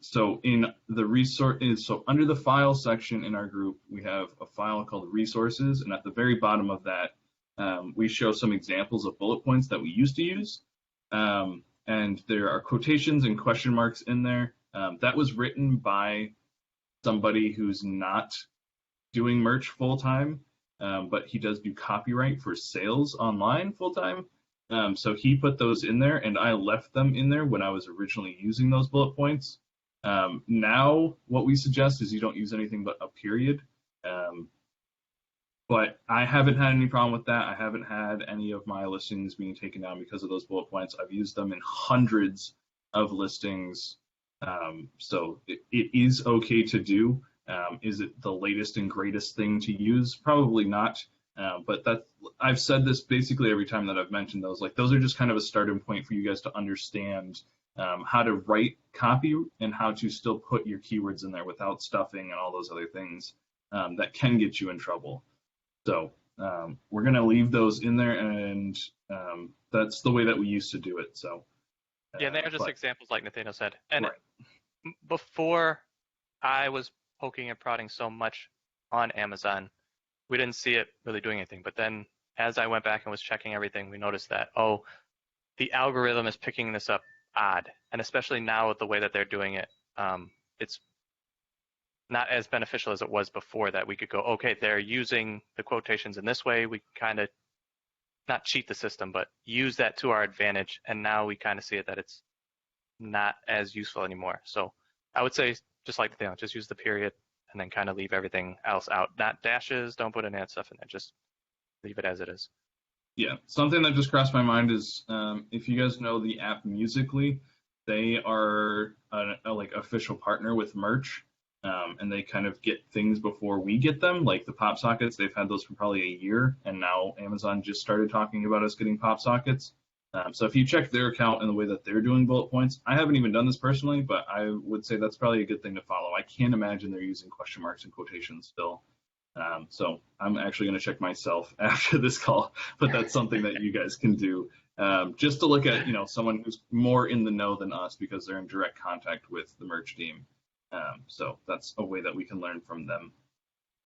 So in the resource, so under the file section in our group, we have a file called resources, and at the very bottom of that, we show some examples of bullet points that we used to use. And there are quotations and question marks in there. That was written by somebody who's not doing merch full time, but he does do copyright for sales online full time. So he put those in there, and I left them in there when I was originally using those bullet points. Now, what we suggest is you don't use anything but a period. But I haven't had any problem with that. I haven't had any of my listings being taken down because of those bullet points. I've used them in hundreds of listings. So it is okay to do. Is it the latest and greatest thing to use? Probably not. But I've said this basically every time that I've mentioned those. Like, those are just kind of a starting point for you guys to understand how to write copy and how to still put your keywords in there without stuffing and all those other things that can get you in trouble. So we're going to leave those in there, and that's the way that we used to do it. So yeah, they're just examples, like Nathaniel said. And right. Before I was poking and prodding so much on Amazon, we didn't see it really doing anything. But then as I went back and was checking everything, we noticed that, oh, the algorithm is picking this up odd. And especially now with the way that they're doing it, it's not as beneficial as it was before, that we could go, okay, they're using the quotations in this way. We kind of not cheat the system, but use that to our advantage. And now we kind of see it that it's not as useful anymore. So I would say, just like the thing, just use the period and then kind of leave everything else out. Not dashes, don't put any stuff in there, just leave it as it is. Yeah, something that just crossed my mind is if you guys know the app Musical.ly, they are a like official partner with merch. And they kind of get things before we get them, like the pop sockets. They've had those for probably a year, and now Amazon just started talking about us getting pop sockets. So if you check their account and the way that they're doing bullet points, I haven't even done this personally, but I would say that's probably a good thing to follow. I can't imagine they're using question marks and quotations still. So I'm actually going to check myself after this call, but that's something that you guys can do just to look at, someone who's more in the know than us because they're in direct contact with the merch team. So that's a way that we can learn from them.